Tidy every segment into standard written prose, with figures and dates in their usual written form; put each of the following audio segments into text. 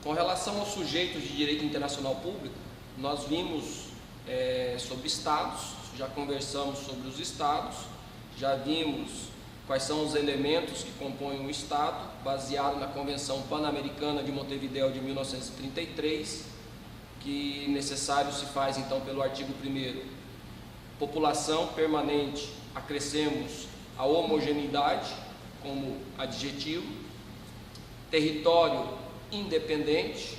Com relação aos sujeitos de direito internacional público, nós vimos sobre estados, já conversamos sobre os estados, já vimos quais são os elementos que compõem o estado, baseado na Convenção Pan-Americana de Montevideo de 1933, que necessário se faz então pelo artigo 1º, população permanente, acrescemos a homogeneidade como adjetivo, território independente,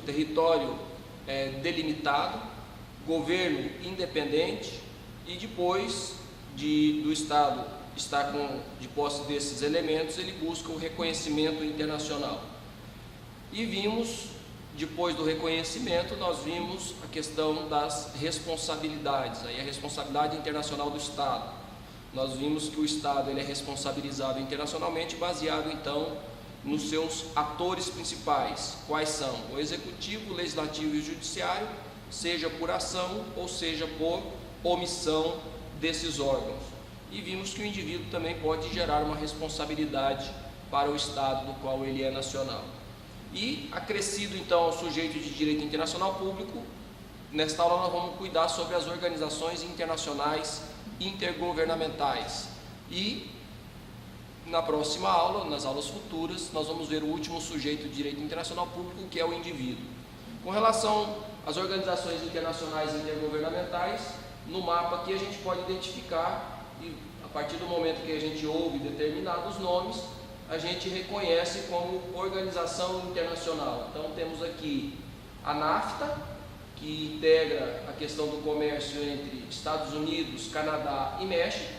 território delimitado, governo independente, e depois do Estado estar de posse desses elementos, ele busca o reconhecimento internacional. E vimos, depois do reconhecimento, nós vimos a questão das responsabilidades, aí a responsabilidade internacional do Estado. Nós vimos que o Estado ele é responsabilizável internacionalmente, baseado então nos seus atores principais, quais são o Executivo, o Legislativo e o Judiciário, seja por ação ou seja por omissão desses órgãos. E vimos que o indivíduo também pode gerar uma responsabilidade para o Estado do qual ele é nacional. E, acrescido então ao sujeito de direito internacional público, nesta aula nós vamos cuidar sobre as organizações internacionais intergovernamentais. E na próxima aula, nas aulas futuras, nós vamos ver o último sujeito de direito internacional público, que é o indivíduo. Com relação às organizações internacionais intergovernamentais, no mapa aqui a gente pode identificar, e a partir do momento que a gente ouve determinados nomes, a gente reconhece como organização internacional. Então temos aqui a NAFTA, que integra a questão do comércio entre Estados Unidos, Canadá e México,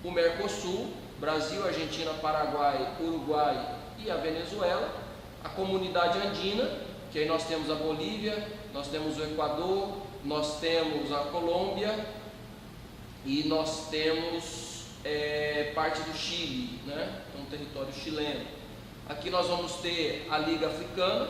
o Mercosul, Brasil, Argentina, Paraguai, Uruguai e a Venezuela, a Comunidade Andina, que aí nós temos a Bolívia, nós temos o Equador, nós temos a Colômbia e nós temos parte do Chile, né? Então, território chileno. Aqui nós vamos ter a Liga Africana,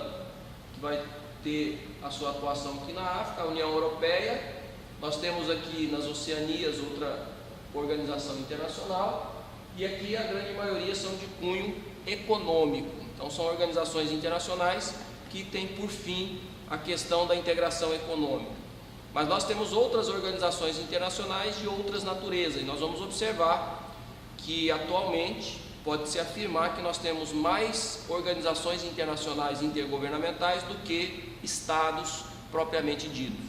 que vai ter a sua atuação aqui na África, a União Europeia. Nós temos aqui nas Oceanias outra organização internacional, e aqui a grande maioria são de cunho econômico. Então são organizações internacionais que têm por fim a questão da integração econômica. Mas nós temos outras organizações internacionais de outras naturezas, e nós vamos observar que atualmente pode-se afirmar que nós temos mais organizações internacionais intergovernamentais do que estados propriamente ditos.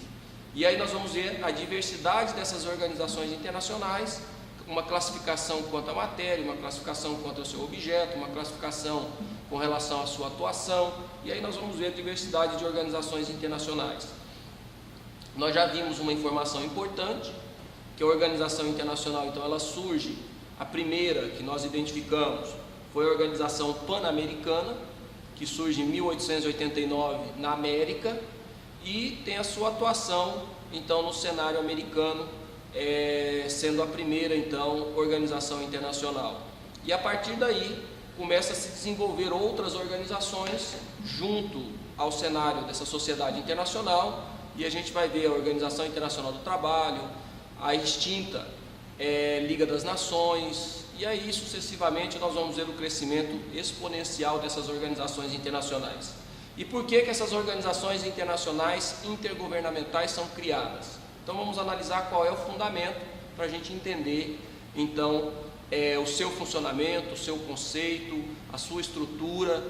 E aí nós vamos ver a diversidade dessas organizações internacionais, uma classificação quanto à matéria, uma classificação quanto ao seu objeto, uma classificação com relação à sua atuação, e aí nós vamos ver a diversidade de organizações internacionais. Nós já vimos uma informação importante, que a organização internacional, então, ela surge, a primeira que nós identificamos foi a Organização Pan-Americana, que surge em 1889 na América, e tem a sua atuação, então, no cenário americano, sendo a primeira, então, organização internacional. E a partir daí, começa a se desenvolver outras organizações junto ao cenário dessa sociedade internacional, e a gente vai ver a Organização Internacional do Trabalho, a extinta Liga das Nações, e aí sucessivamente nós vamos ver o crescimento exponencial dessas organizações internacionais. E por que essas organizações internacionais intergovernamentais são criadas? Então vamos analisar qual é o fundamento para a gente entender então o seu funcionamento, o seu conceito, a sua estrutura,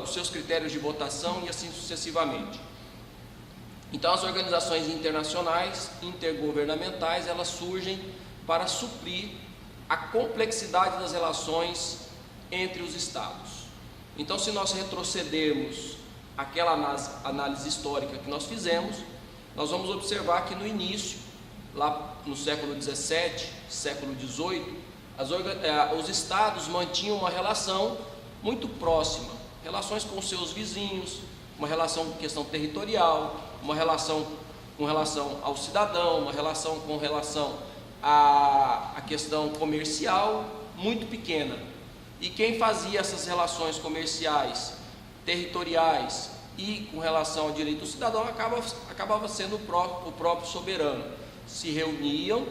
os seus critérios de votação e assim sucessivamente. Então as organizações internacionais intergovernamentais, elas surgem para suprir a complexidade das relações entre os estados. Então, se nós retrocedermos àquela análise histórica que nós fizemos, nós vamos observar que no início, lá no século XVII, século XVIII, os estados mantinham uma relação muito próxima, relações com seus vizinhos, uma relação com questão territorial, uma relação com relação ao cidadão, uma relação com relação à questão comercial muito pequena. E quem fazia essas relações comerciais, territoriais e com relação ao direito do cidadão acabava sendo o próprio soberano. Se reuniam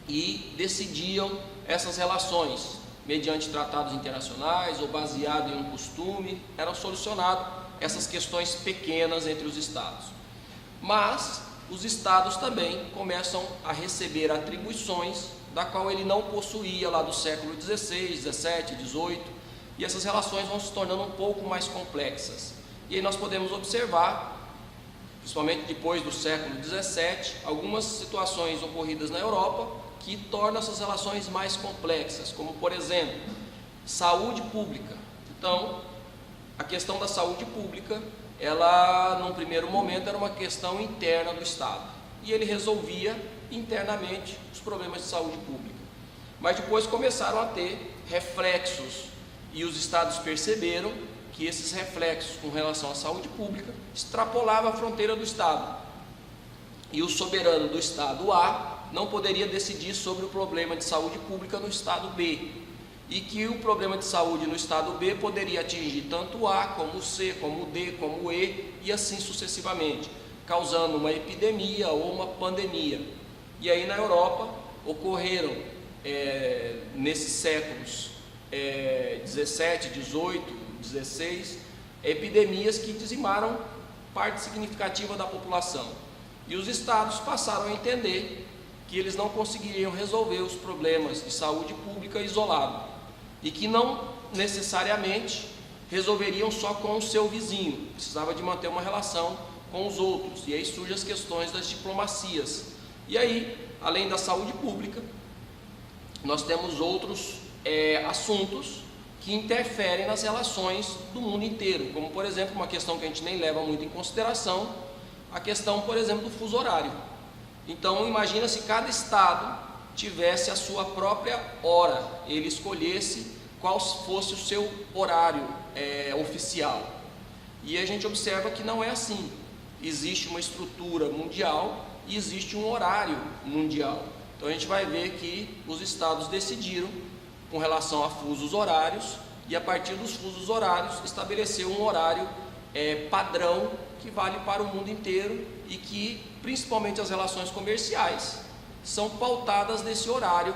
e decidiam essas relações, mediante tratados internacionais ou baseado em um costume, eram solucionadas essas questões pequenas entre os estados. Mas os estados também começam a receber atribuições da qual ele não possuía lá do século XVI, XVII, XVIII, e essas relações vão se tornando um pouco mais complexas. E aí nós podemos observar, principalmente depois do século XVII, algumas situações ocorridas na Europa que tornam essas relações mais complexas, como por exemplo, saúde pública. Então, a questão da saúde pública, ela num primeiro momento era uma questão interna do Estado, e ele resolvia internamente os problemas de saúde pública. Mas depois começaram a ter reflexos, e os estados perceberam que esses reflexos com relação à saúde pública extrapolavam a fronteira do Estado. E o soberano do Estado A não poderia decidir sobre o problema de saúde pública no Estado B. E que o problema de saúde no Estado B poderia atingir tanto o A, como o C, como o D, como o E, e assim sucessivamente, causando uma epidemia ou uma pandemia. E aí na Europa ocorreram, nesses séculos 17, 18, 16, epidemias que dizimaram parte significativa da população. E os estados passaram a entender que eles não conseguiriam resolver os problemas de saúde pública isolado, e que não necessariamente resolveriam só com o seu vizinho, precisava de manter uma relação com os outros, e aí surgem as questões das diplomacias. E aí, além da saúde pública, nós temos outros assuntos que interferem nas relações do mundo inteiro, como por exemplo, uma questão que a gente nem leva muito em consideração, a questão, por exemplo, do fuso horário. Então, imagina se cada estado tivesse a sua própria hora, ele escolhesse qual fosse o seu horário oficial. E a gente observa que não é assim. Existe uma estrutura mundial e existe um horário mundial. Então a gente vai ver que os estados decidiram com relação a fusos horários, e a partir dos fusos horários estabeleceu um horário padrão que vale para o mundo inteiro, e que principalmente as relações comerciais são pautadas nesse horário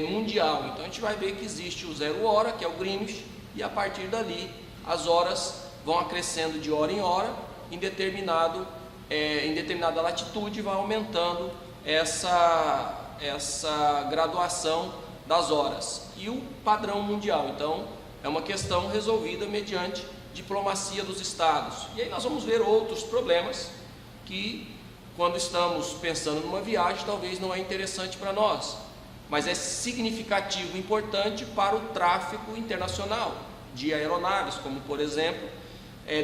mundial. Então a gente vai ver que existe o 0 hora, que é o Greenwich, e a partir dali as horas vão acrescendo de hora em hora, em determinada latitude vai aumentando essa graduação das horas, e o padrão mundial. Então é uma questão resolvida mediante diplomacia dos estados. E aí nós vamos ver outros problemas que, quando estamos pensando numa viagem, talvez não é interessante para nós, mas é significativo e importante para o tráfego internacional de aeronaves, como por exemplo,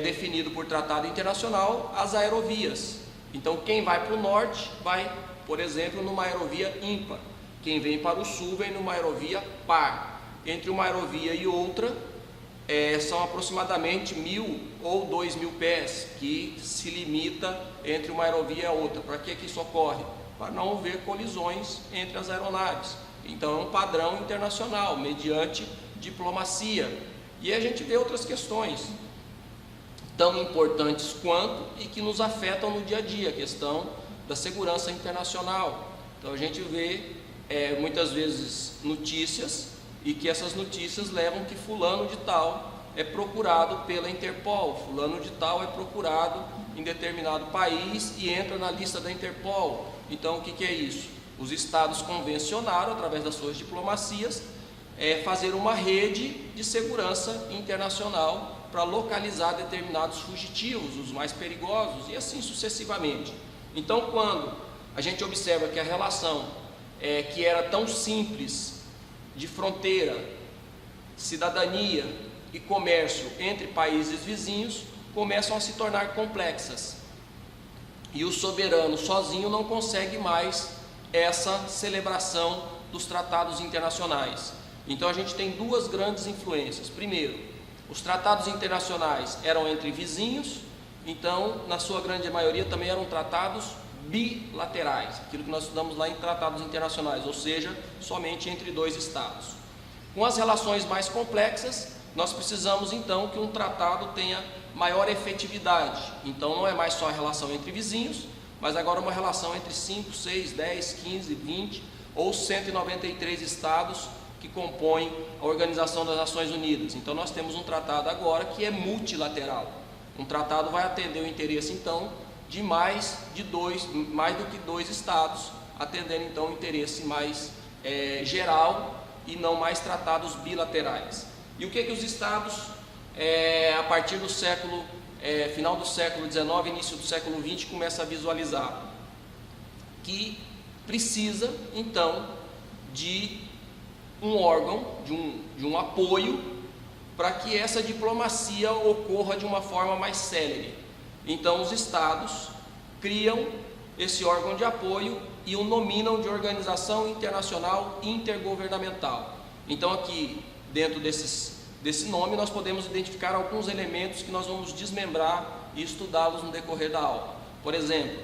definido por tratado internacional, as aerovias. Então quem vai para o norte vai, por exemplo, numa aerovia ímpar, quem vem para o sul vem numa aerovia par. Entre uma aerovia e outra são aproximadamente 1.000 ou 2.000 pés, que se limita entre uma aerovia e a outra. Para que isso ocorre? Para não haver colisões entre as aeronaves. Então é um padrão internacional, mediante diplomacia. E a gente vê outras questões tão importantes quanto e que nos afetam no dia a dia, a questão da segurança internacional. Então a gente vê muitas vezes notícias, e que essas notícias levam que fulano de tal é procurado pela Interpol, fulano de tal é procurado em determinado país e entra na lista da Interpol. Então o que é isso? Os estados convencionaram, através das suas diplomacias, fazer uma rede de segurança internacional para localizar determinados fugitivos, os mais perigosos, e assim sucessivamente. Então quando a gente observa que a relação que era tão simples de fronteira, cidadania e comércio entre países vizinhos começam a se tornar complexas, e o soberano sozinho não consegue mais essa celebração dos tratados internacionais. Então a gente tem duas grandes influências. Primeiro, os tratados internacionais eram entre vizinhos, então na sua grande maioria também eram tratados bilaterais, aquilo que nós estudamos lá em tratados internacionais, ou seja, somente entre dois estados. Com as relações mais complexas, nós precisamos então que um tratado tenha maior efetividade. Então não é mais só a relação entre vizinhos, mas agora uma relação entre 5, 6, 10, 15, 20 ou 193 estados que compõem a Organização das Nações Unidas. Então nós temos um tratado agora que é multilateral. Um tratado vai atender o interesse então de mais do que dois estados, atendendo então o interesse mais geral e não mais tratados bilaterais. E o que os estados, a partir do final do século XIX, início do século XX, começa a visualizar? Que precisa então de um órgão, de um apoio para que essa diplomacia ocorra de uma forma mais célere. Então os estados criam esse órgão de apoio e o nominam de Organização Internacional Intergovernamental. Então aqui, dentro desse nome, nós podemos identificar alguns elementos que nós vamos desmembrar e estudá-los no decorrer da aula. Por exemplo,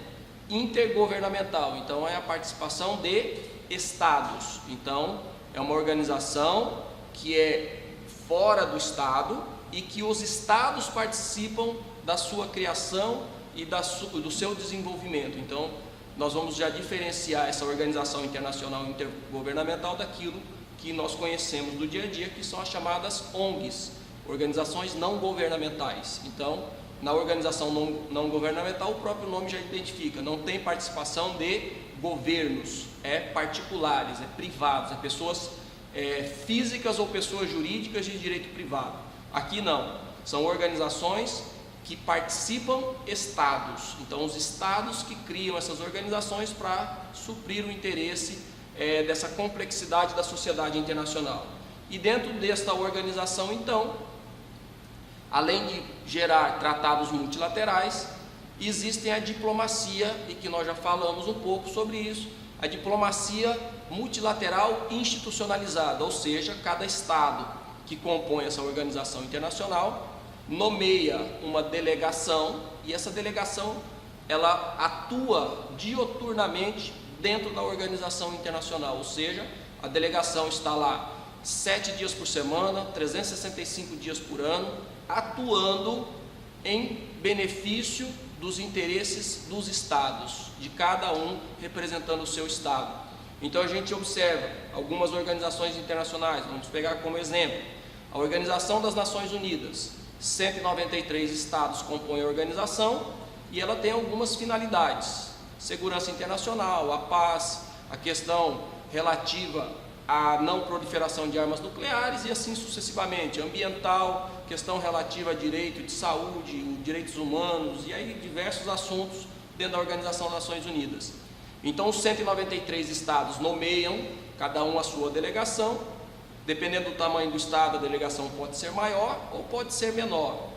intergovernamental, então é a participação de estados. Então é uma organização que é fora do estado e que os estados participam da sua criação e do seu desenvolvimento. Então nós vamos já diferenciar essa organização internacional intergovernamental daquilo que nós conhecemos do dia a dia, que são as chamadas ONGs, organizações não governamentais. Então, na organização não governamental, o próprio nome já identifica, não tem participação de governos, é particulares, é privados, é pessoas físicas ou pessoas jurídicas de direito privado. Aqui não, são organizações que participam estados. Então, os estados que criam essas organizações para suprir o interesse dessa complexidade da sociedade internacional. E dentro desta organização, então, além de gerar tratados multilaterais, existem a diplomacia, e que nós já falamos um pouco sobre isso, a diplomacia multilateral institucionalizada, ou seja, cada estado que compõe essa organização internacional nomeia uma delegação, e essa delegação ela atua dioturnamente dentro da organização internacional, ou seja, a delegação está lá 7 dias por semana, 365 dias por ano, atuando em benefício dos interesses dos estados, de cada um representando o seu estado. Então a gente observa algumas organizações internacionais, vamos pegar como exemplo a Organização das Nações Unidas. 193 estados compõem a organização e ela tem algumas finalidades: segurança internacional, a paz, a questão relativa à não proliferação de armas nucleares e assim sucessivamente, ambiental, questão relativa a direito de saúde, direitos humanos e aí diversos assuntos dentro da Organização das Nações Unidas. Então os 193 estados nomeiam cada um a sua delegação. Dependendo do tamanho do estado, a delegação pode ser maior ou pode ser menor.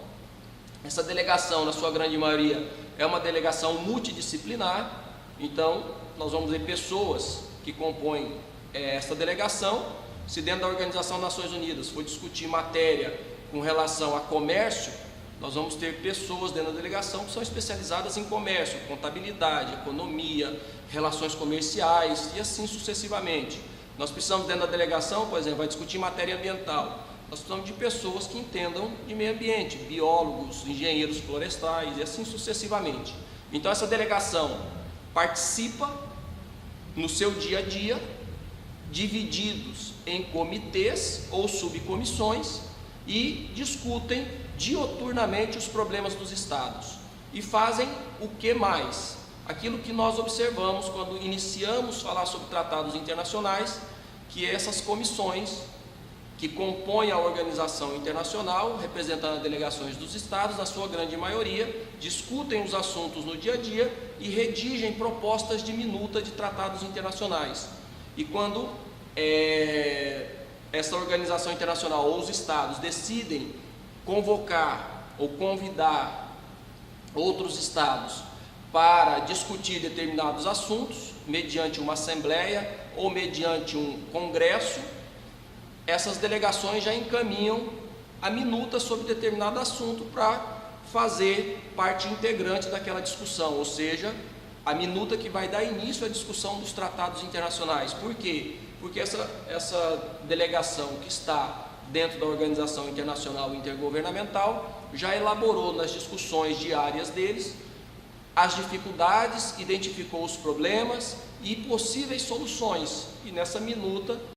Essa delegação, na sua grande maioria, é uma delegação multidisciplinar. Então, nós vamos ver pessoas que compõem essa delegação. Se dentro da Organização das Nações Unidas for discutir matéria com relação a comércio, nós vamos ter pessoas dentro da delegação que são especializadas em comércio, contabilidade, economia, relações comerciais e assim sucessivamente. Nós precisamos dentro da delegação, por exemplo, vai discutir matéria ambiental. Nós precisamos de pessoas que entendam de meio ambiente, biólogos, engenheiros florestais e assim sucessivamente. Então essa delegação participa no seu dia a dia, divididos em comitês ou subcomissões e discutem dioturnamente os problemas dos estados. E fazem o que mais? Aquilo que nós observamos quando iniciamos a falar sobre tratados internacionais, que é essas comissões que compõem a organização internacional, representando as delegações dos estados, na sua grande maioria, discutem os assuntos no dia a dia e redigem propostas de minuta de tratados internacionais. E quando essa organização internacional ou os estados decidem convocar ou convidar outros estados para discutir determinados assuntos, mediante uma assembleia ou mediante um congresso, essas delegações já encaminham a minuta sobre determinado assunto para fazer parte integrante daquela discussão, ou seja, a minuta que vai dar início à discussão dos tratados internacionais. Por quê? Porque essa delegação que está dentro da Organização Internacional Intergovernamental já elaborou nas discussões diárias deles as dificuldades, identificou os problemas e possíveis soluções, e nessa minuta